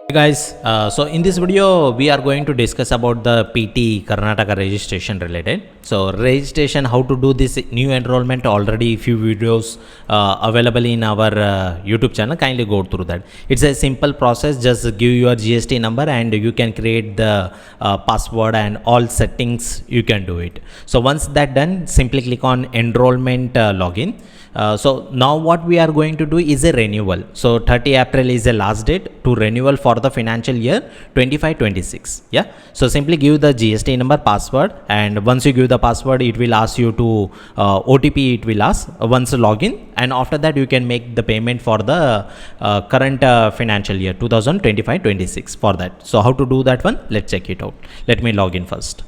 Hey guys, so in this video we are going to discuss about the PT Karnataka registration related. So registration, how to do this new enrollment, already few videos available in our YouTube channel. Kindly go through that. It's a simple process. Just give your GST number and you can create the password and all settings. You can do it. So once that done, simply click on enrollment login. So now what we are going to do is a renewal. So 30 April is the last date to renewal for the financial year 25-26. Yeah. So simply give the GST number, password, and once you give the password, it will ask you to OTP. It will ask once login, and after that you can make the payment for the current financial year 2025-26 for that. So how to do that one? Let's check it out. Let me log in first.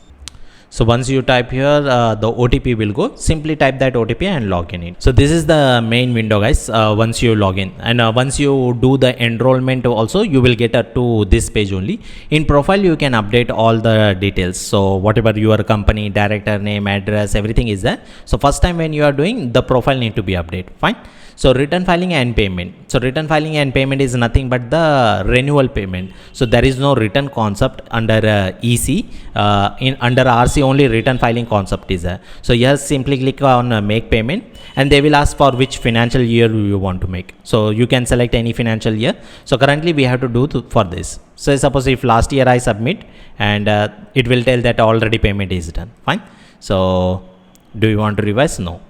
So once you type here, the OTP will go. Simply type that OTP and log in it. So this is the main window, guys. Once you log in, and once you do the enrollment also, you will get to this page only. In profile, you can update all the details. So whatever your company, director name, address, everything is there. So first time when you are doing, the profile need to be updated. Fine. So return filing and payment. So return filing and payment is nothing but the renewal payment. So there is no return concept under EC. Under RC only return filing concept is there. So here simply click on make payment, and they will ask for which financial year you want to make. So you can select any financial year. So currently we have to do for this. So suppose if last year I submit, and it will tell that already payment is done. Fine. So do you want to revise? No.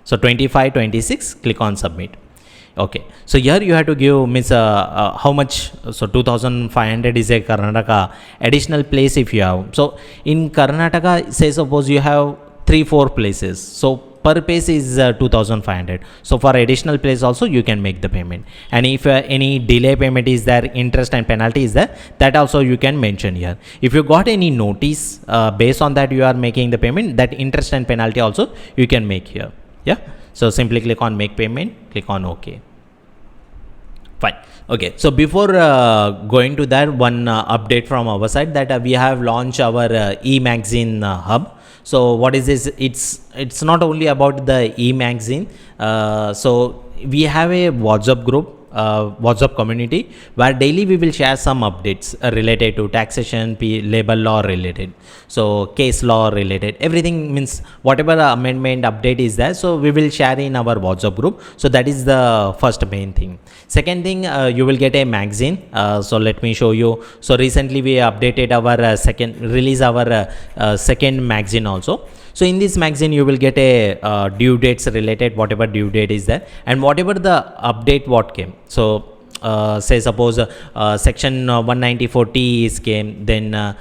So 25-26, click on submit. Okay, so here you have to give how much. So 2500 is a Karnataka additional place if you have. So in Karnataka, say suppose you have 3-4 places, so per place is 2500. So for additional place also you can make the payment, and if any delay payment is there, interest and penalty is there, that also you can mention here. If you got any notice based on that you are making the payment, that interest and penalty also you can make here. Yeah, so simply click on make payment, click on OK. Fine. Okay, so before going to that, one update from our side, that we have launched our e-magazine hub. So what is this? It's not only about the e-magazine. So we have a WhatsApp group, WhatsApp community, where daily we will share some updates related to taxation, labor law related, so case law related, everything, means whatever amendment update is there, so we will share in our WhatsApp group. So that is the first main thing. Second thing, you will get a magazine. So let me show you. So recently we updated our second magazine also. So in this magazine you will get a due dates related, whatever due date is there, and whatever the update what came. So say suppose section 194T is came, then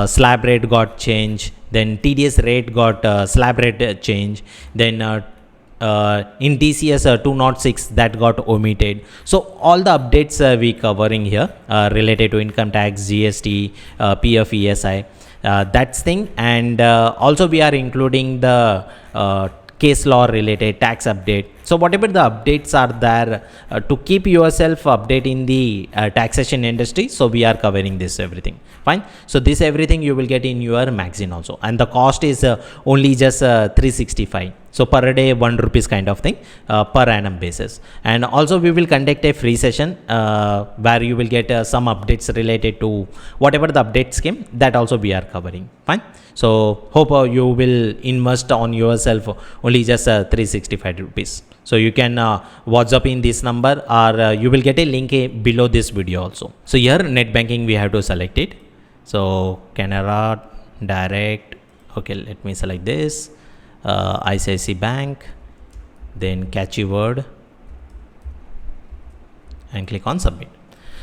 slab rate got changed, then TDS rate got slab rate change, then in TCS 206 that got omitted. So all the updates we covering here related to income tax, GST, PF, ESI. That's thing, and also we are including the case law related tax update. So whatever the updates are there to keep yourself updated in the taxation industry, so we are covering this everything. Fine. So this everything you will get in your magazine also, and the cost is only just 365. So per day 1 rupees kind of thing, per annum basis. And also we will conduct a free session where you will get some updates related to whatever the updates came, that also we are covering. Fine. So hope you will invest on yourself only just 365 rupees. So you can WhatsApp in this number, or you will get a link below this video also. So here net banking we have to select it. So Canara, direct. Okay, let me select this. ICICI Bank, then catchy word, and click on submit.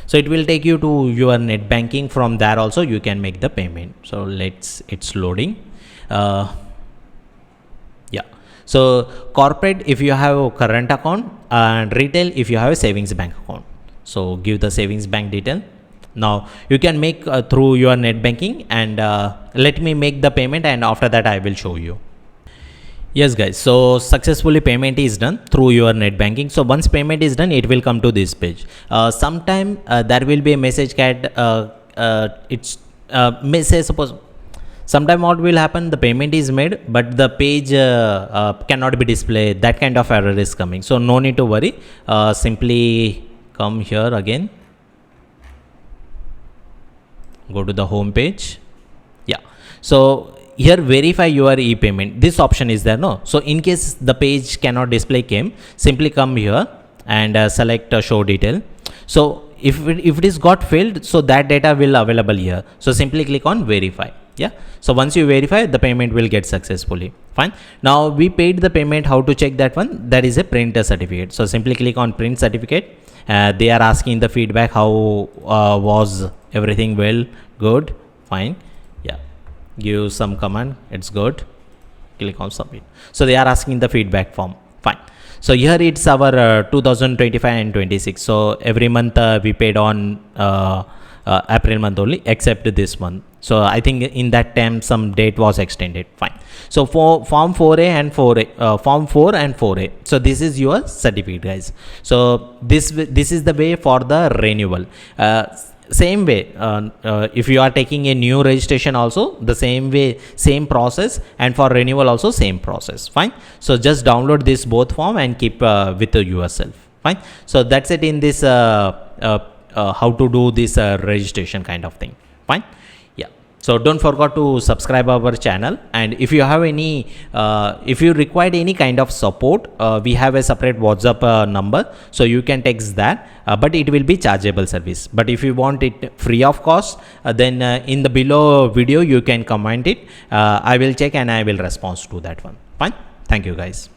So it will take you to your net banking. From there also you can make the payment. So it's loading. Yeah. So corporate if you have a current account, and retail if you have a savings bank account. So give the savings bank detail. Now you can make through your net banking, and let me make the payment, and after that I will show you. Yes guys, so successfully payment is done through your net banking. So once payment is done, it will come to this page. Sometime there will be a message say suppose sometime what will happen, the payment is made but the page cannot be displayed, that kind of error is coming. So no need to worry, simply come here again. go to the home page. Yeah, so here verify your e-payment, this option is there, no? So in case the page cannot display KIM, simply come here and select show detail. So if it is got filled, so that data will available here, so simply click on verify. Yeah, so once you verify, the payment will get successfully. Fine. Now we paid the payment. How to check that one? That is a print certificate. So simply click on print certificate. They are asking the feedback, how was everything? Well, good, fine. Yeah, give some command, it's good, click on submit. So they are asking the feedback form. Fine. So here it's our 2025 and 26. So every month we paid on April month only, except this month. So I think in that time some date was extended. Fine. So for form 4A and 4A, form 4 and 4A. So this is your certificate, guys. So this is the way for the renewal. Same way, if you are taking a new registration also, the same way, same process, and for renewal also same process. Fine. So just download this both form and keep with yourself. Fine. So that's it in this how to do this registration kind of thing. Fine. Yeah, so don't forget to subscribe our channel, and if you have any if you required any kind of support, we have a separate WhatsApp number, so you can text that, but it will be chargeable service. But if you want it free of cost, then in the below video you can comment it. I will check and I will respond to that one. Fine. Thank you, guys.